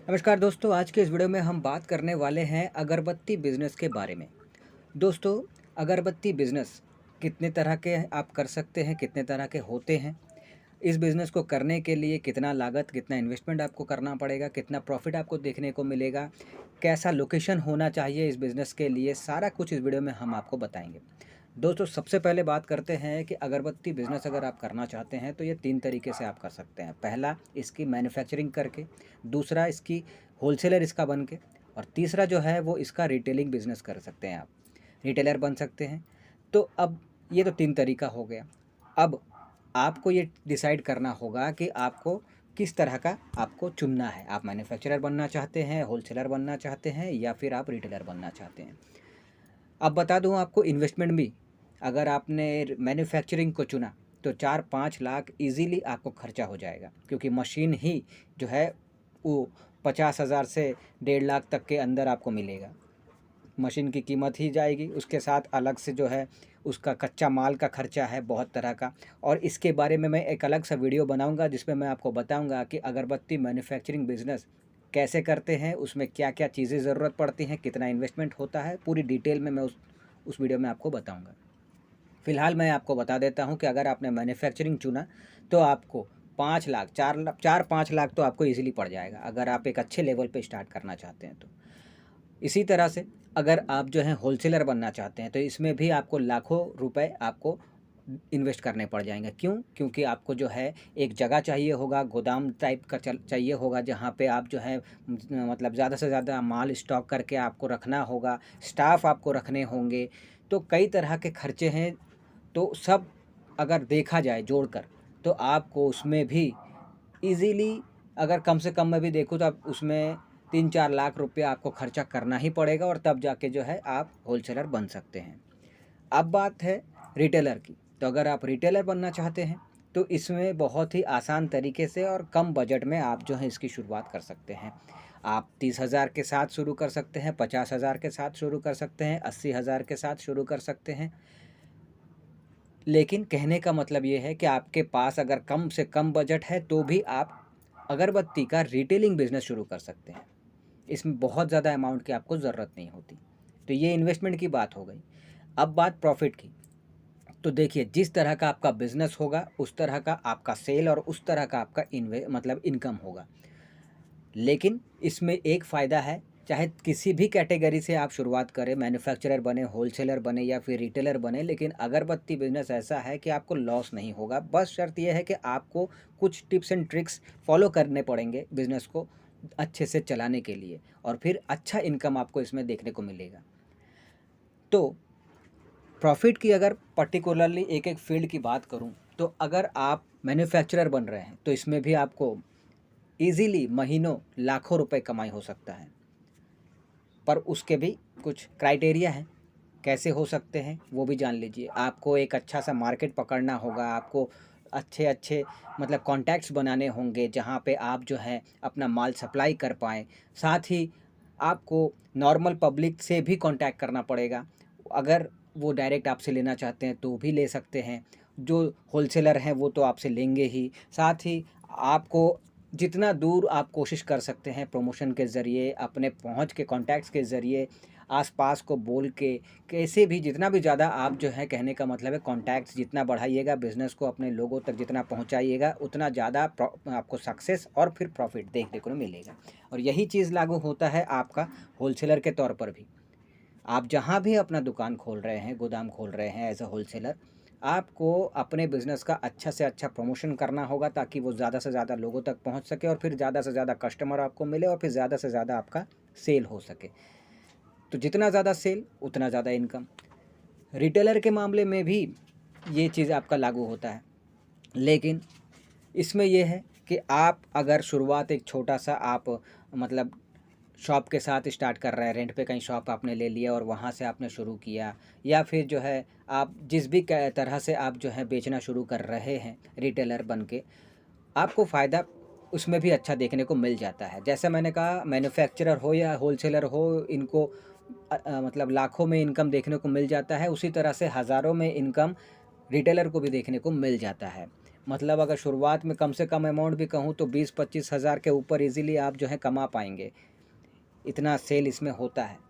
नमस्कार दोस्तों, आज के इस वीडियो में हम बात करने वाले हैं अगरबत्ती बिज़नेस के बारे में। दोस्तों, अगरबत्ती बिज़नेस कितने तरह के आप कर सकते हैं, कितने तरह के होते हैं। इस बिज़नेस को करने के लिए कितना लागत, कितना इन्वेस्टमेंट आपको करना पड़ेगा, कितना प्रॉफ़िट आपको देखने को मिलेगा, कैसा लोकेशन होना चाहिए इस बिज़नेस के लिए, सारा कुछ इस वीडियो में हम आपको बताएँगे। दोस्तों, सबसे पहले बात करते हैं कि अगरबत्ती बिज़नेस अगर आप करना चाहते हैं तो ये 3 तरीके से आप कर सकते हैं। पहला, इसकी मैन्युफैक्चरिंग करके, दूसरा इसकी होलसेलर इसका बन के, और तीसरा जो है वो इसका रिटेलिंग बिज़नेस कर सकते हैं आप। रिटेलर बन सकते हैं। तो अब ये तो 3 तरीका हो गया। अब आपको ये डिसाइड करना होगा कि आपको किस तरह का आपको चुनना है। आप मैन्युफैक्चरर बनना चाहते हैं, होलसेलर बनना चाहते हैं, या फिर आप रिटेलर बनना चाहते हैं। अब बता दूँ आपको इन्वेस्टमेंट भी, अगर आपने मैन्युफैक्चरिंग को चुना तो 4-5 लाख ईज़िली आपको खर्चा हो जाएगा, क्योंकि मशीन ही जो है वो 50,000 से 1.5 लाख तक के अंदर आपको मिलेगा। मशीन की कीमत ही जाएगी, उसके साथ अलग से जो है उसका कच्चा माल का खर्चा है बहुत तरह का। और इसके बारे में मैं एक अलग सा वीडियो बनाऊंगा जिसमें मैं आपको बताऊंगा कि अगरबत्ती मैन्युफैक्चरिंग बिज़नेस कैसे करते हैं, उसमें क्या-क्या चीज़ें ज़रूरत पड़ती हैं, कितना इन्वेस्टमेंट होता है, पूरी डिटेल में मैं उस वीडियो में आपको बताऊँगा। फ़िलहाल मैं आपको बता देता हूँ कि अगर आपने मैन्युफैक्चरिंग चुना तो आपको 5 लाख 4-5 लाख तो आपको ईज़िली पड़ जाएगा, अगर आप एक अच्छे लेवल पे स्टार्ट करना चाहते हैं तो। इसी तरह से अगर आप जो हैं होलसेलर बनना चाहते हैं तो इसमें भी आपको लाखों रुपए आपको इन्वेस्ट करने पड़ जाएंगे। क्यों? क्योंकि आपको जो है एक जगह चाहिए होगा, गोदाम टाइप का चाहिए होगा, जहाँ पे आप जो है मतलब ज़्यादा से ज़्यादा माल स्टॉक करके आपको रखना होगा, स्टाफ आपको रखने होंगे। तो कई तरह के खर्चे हैं। तो सब अगर देखा जाए जोड़कर, तो आपको उसमें भी ईज़िली, अगर कम से कम मैं भी देखूँ तो आप उसमें 3-4 लाख रुपए आपको खर्चा करना ही पड़ेगा, और तब जाके जो है आप होलसेलर बन सकते हैं। अब बात है रिटेलर की। तो अगर आप रिटेलर बनना चाहते हैं तो इसमें बहुत ही आसान तरीके से और कम बजट में आप जो है इसकी शुरुआत कर सकते हैं। आप 30,000 के साथ शुरू कर सकते हैं, 50,000 के साथ शुरू कर सकते हैं, 80,000 के साथ शुरू कर सकते हैं। लेकिन कहने का मतलब ये है कि आपके पास अगर कम से कम बजट है तो भी आप अगरबत्ती का रिटेलिंग बिज़नेस शुरू कर सकते हैं। इसमें बहुत ज़्यादा अमाउंट की आपको ज़रूरत नहीं होती। तो ये इन्वेस्टमेंट की बात हो गई। अब बात प्रॉफ़िट की। तो देखिए, जिस तरह का आपका बिज़नेस होगा उस तरह का आपका सेल और उस तरह का आपका मतलब इनकम होगा। लेकिन इसमें एक फ़ायदा है, चाहे किसी भी कैटेगरी से आप शुरुआत करें, मैन्युफैक्चरर बने, होलसेलर बने या फिर रिटेलर बने, लेकिन अगरबत्ती बिज़नेस ऐसा है कि आपको लॉस नहीं होगा। बस शर्त ये है कि आपको कुछ टिप्स एंड ट्रिक्स फ़ॉलो करने पड़ेंगे बिज़नेस को अच्छे से चलाने के लिए, और फिर अच्छा इनकम आपको इसमें देखने को मिलेगा। तो प्रॉफ़िट की अगर पर्टिकुलरली एक-एक फ़ील्ड की बात करूँ, तो अगर आप मैन्युफैक्चरर बन रहे हैं, तो इसमें भी आपको ईज़िली महीनों लाखों रुपए कमाई हो सकता है। पर उसके भी कुछ क्राइटेरिया हैं, कैसे हो सकते हैं वो भी जान लीजिए। आपको एक अच्छा सा मार्केट पकड़ना होगा, आपको अच्छे-अच्छे मतलब कॉन्टैक्ट्स बनाने होंगे, जहाँ पे आप जो है अपना माल सप्लाई कर पाएँ। साथ ही आपको नॉर्मल पब्लिक से भी कॉन्टैक्ट करना पड़ेगा। अगर वो डायरेक्ट आपसे लेना चाहते हैं तो भी ले सकते हैं। जो होलसेलर हैं वो तो आपसे लेंगे ही। साथ ही आपको जितना दूर आप कोशिश कर सकते हैं प्रमोशन के ज़रिए, अपने पहुँच के कॉन्टैक्ट्स के ज़रिए, आस-पास को बोल के, कैसे भी जितना भी ज़्यादा आप जो है, कहने का मतलब है कॉन्टैक्ट्स जितना बढ़ाइएगा, बिज़नेस को अपने लोगों तक जितना पहुँचाइएगा, उतना ज़्यादा आपको सक्सेस और फिर प्रॉफ़िट देखने को मिलेगा। और यही चीज़ लागू होता है आपका होलसेलर के तौर पर भी। आप जहाँ भी अपना दुकान खोल रहे हैं, गोदाम खोल रहे हैं एज़ अ होलसेलर, आपको अपने बिज़नेस का अच्छा से अच्छा प्रमोशन करना होगा, ताकि वो ज़्यादा से ज़्यादा लोगों तक पहुँच सके और फिर ज़्यादा से ज़्यादा कस्टमर आपको मिले और फिर ज़्यादा से ज़्यादा आपका सेल हो सके। तो जितना ज़्यादा सेल उतना ज़्यादा इनकम। रिटेलर के मामले में भी ये चीज़ आपका लागू होता है। लेकिन इसमें ये है कि आप अगर शुरुआत एक छोटा-सा आप मतलब शॉप के साथ स्टार्ट कर रहे हैं, रेंट पे कहीं शॉप आपने ले लिया और वहाँ से आपने शुरू किया, या फिर जो है आप जिस भी तरह से आप जो है बेचना शुरू कर रहे हैं रिटेलर बन के, आपको फ़ायदा उसमें भी अच्छा देखने को मिल जाता है। जैसे मैंने कहा, मैन्युफैक्चरर हो या होलसेलर हो, इनको मतलब लाखों में इनकम देखने को मिल जाता है, उसी तरह से हज़ारों में इनकम रिटेलर को भी देखने को मिल जाता है। मतलब अगर शुरुआत में कम से कम अमाउंट भी कहूँ तो 20-25 हज़ार के ऊपर इजीली आप जो है कमा पाएंगे, इतना सेल इसमें होता है।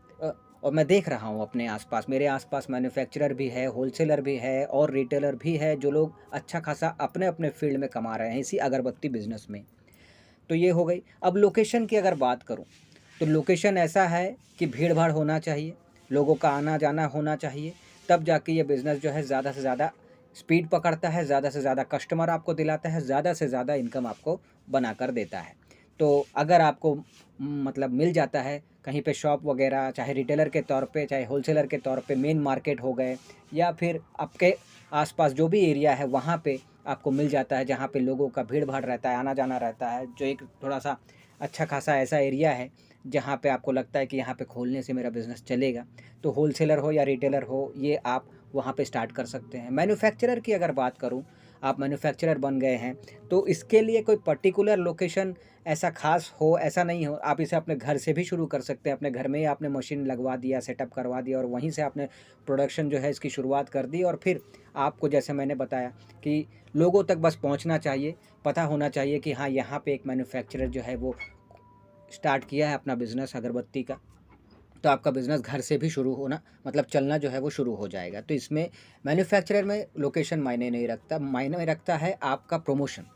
और मैं देख रहा हूँ अपने आसपास, मेरे आसपास मैन्युफैक्चरर भी है, होलसेलर भी है और रिटेलर भी है जो लोग अच्छा खासा अपने अपने फील्ड में कमा रहे हैं इसी अगरबत्ती बिजनेस में। तो ये हो गई। अब लोकेशन की अगर बात करूँ तो लोकेशन ऐसा है कि भीड़ भाड़ होना चाहिए, लोगों का आना जाना होना चाहिए, तब जाके ये बिज़नेस जो है ज़्यादा से ज़्यादा स्पीड पकड़ता है, ज़्यादा से ज़्यादा कस्टमर आपको दिलाता है, ज़्यादा से ज़्यादा इनकम आपको बना कर देता है। तो अगर आपको मतलब मिल जाता है कहीं पे शॉप वगैरह, चाहे रिटेलर के तौर पे, चाहे होलसेलर के तौर पे, मेन मार्केट हो गए या फिर आपके आसपास जो भी एरिया है वहाँ पे आपको मिल जाता है जहाँ पे लोगों का भीड़ भाड़ रहता है, आना जाना रहता है, जो एक थोड़ा सा अच्छा खासा ऐसा एरिया है जहाँ पे आपको लगता है कि यहाँ पे खोलने से मेरा बिज़नेस चलेगा, तो होलसेलर हो या रिटेलर हो, ये आप वहाँ पे स्टार्ट कर सकते हैं। मैन्युफैक्चरर की अगर बात करूँ, आप मैन्युफैक्चरर बन गए हैं तो इसके लिए कोई पर्टिकुलर लोकेशन ऐसा ख़ास हो ऐसा नहीं हो, आप इसे अपने घर से भी शुरू कर सकते हैं। अपने घर में ही आपने मशीन लगवा दिया, सेटअप करवा दिया और वहीं से आपने प्रोडक्शन जो है इसकी शुरुआत कर दी और फिर आपको जैसे मैंने बताया कि लोगों तक बस पहुंचना चाहिए, पता होना चाहिए कि हाँ, यहाँ पे एक मैन्युफैक्चरर जो है वो स्टार्ट किया है अपना बिज़नेस अगरबत्ती का, तो आपका बिज़नेस घर से भी शुरू होना मतलब चलना जो है वो शुरू हो जाएगा। तो इसमें मैन्युफैक्चरर में लोकेशन मायने नहीं रखता, मायने रखता है आपका प्रमोशन।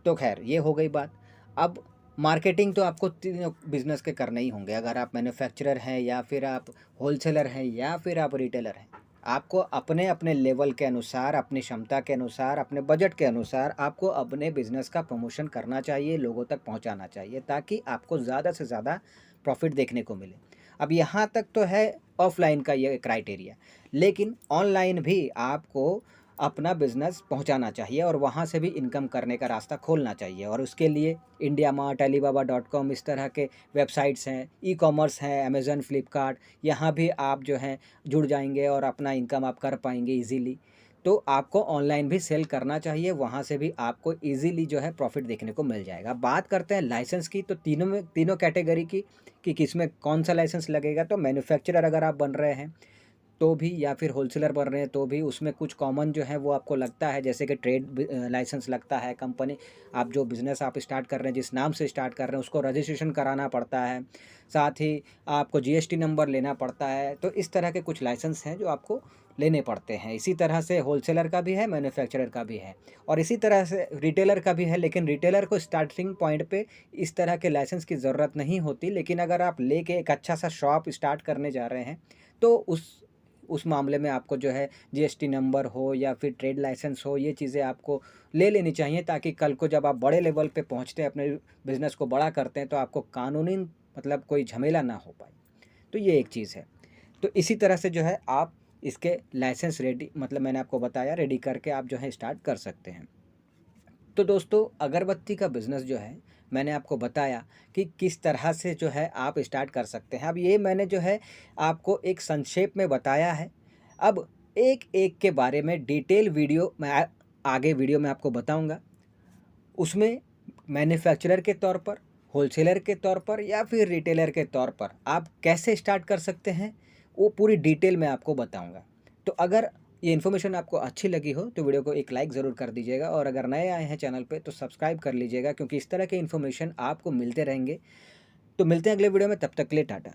तो खैर ये हो गई बात। अब मार्केटिंग तो आपको तीनों बिज़नेस के करने ही होंगे, अगर आप मैन्युफैक्चरर हैं या फिर आप होलसेलर हैं या फिर आप रिटेलर हैं। आपको अपने अपने लेवल के अनुसार, अपनी क्षमता के अनुसार, अपने बजट के अनुसार आपको अपने बिज़नेस का प्रमोशन करना चाहिए, लोगों तक पहुंचाना चाहिए ताकि आपको ज़्यादा से ज़्यादा प्रॉफिट देखने को मिले। अब यहाँ तक तो है ऑफलाइन का ये क्राइटेरिया, लेकिन ऑनलाइन भी आपको अपना बिज़नेस पहुंचाना चाहिए और वहां से भी इनकम करने का रास्ता खोलना चाहिए और उसके लिए इंडिया मार्ट, alibaba.com इस तरह के वेबसाइट्स हैं, ई कॉमर्स हैं, अमेज़न, फ्लिपकार्ट, यहाँ भी आप जो हैं जुड़ जाएंगे और अपना इनकम आप कर पाएंगे इजीली। तो आपको ऑनलाइन भी सेल करना चाहिए, वहाँ से भी आपको इजीली जो है प्रॉफिट देखने को मिल जाएगा। बात करते हैं लाइसेंस की, तो तीनों कैटेगरी की कि किसमें कौन सा लाइसेंस लगेगा। तो मैन्युफैक्चरर अगर आप बन रहे हैं तो भी या फिर होलसेलर बन रहे हैं तो भी उसमें कुछ कॉमन जो है वो आपको लगता है, जैसे कि ट्रेड लाइसेंस लगता है, कंपनी आप जो बिज़नेस आप स्टार्ट कर रहे हैं, जिस नाम से स्टार्ट कर रहे हैं उसको रजिस्ट्रेशन कराना पड़ता है, साथ ही आपको जीएसटी नंबर लेना पड़ता है। तो इस तरह के कुछ लाइसेंस हैं जो आपको लेने पड़ते हैं। इसी तरह से होलसेलर का भी है, मैन्युफैक्चरर का भी है और इसी तरह से रिटेलर का भी है, लेकिन रिटेलर को स्टार्टिंग पॉइंट पे इस तरह के लाइसेंस की ज़रूरत नहीं होती, लेकिन अगर आप लेके एक अच्छा सा शॉप स्टार्ट करने जा रहे हैं तो उस मामले में आपको जो है जीएसटी नंबर हो या फिर ट्रेड लाइसेंस हो, ये चीज़ें आपको ले लेनी चाहिए ताकि कल को जब आप बड़े लेवल पे पहुंचते हैं, अपने बिज़नेस को बड़ा करते हैं, तो आपको कानूनी मतलब कोई झमेला ना हो पाए। तो ये एक चीज़ है। तो इसी तरह से जो है आप इसके लाइसेंस रेडी मतलब मैंने आपको बताया रेडी करके आप जो है स्टार्ट कर सकते हैं। तो दोस्तों अगरबत्ती का बिज़नेस जो है मैंने आपको बताया कि किस तरह से जो है आप स्टार्ट कर सकते हैं। अब ये मैंने जो है आपको एक संक्षेप में बताया है। अब एक एक के बारे में डिटेल वीडियो मैं आगे वीडियो में आपको बताऊंगा। उसमें मैन्युफैक्चरर के तौर पर, होलसेलर के तौर पर या फिर रिटेलर के तौर पर आप कैसे स्टार्ट कर सकते हैं, वो पूरी डिटेल में आपको बताऊंगा। तो अगर ये इन्फॉर्मेशन आपको अच्छी लगी हो तो वीडियो को एक लाइक ज़रूर कर दीजिएगा और अगर नए आए हैं चैनल पे तो सब्सक्राइब कर लीजिएगा, क्योंकि इस तरह के इन्फॉर्मेशन आपको मिलते रहेंगे। तो मिलते हैं अगले वीडियो में, तब तक के लिए टाटा।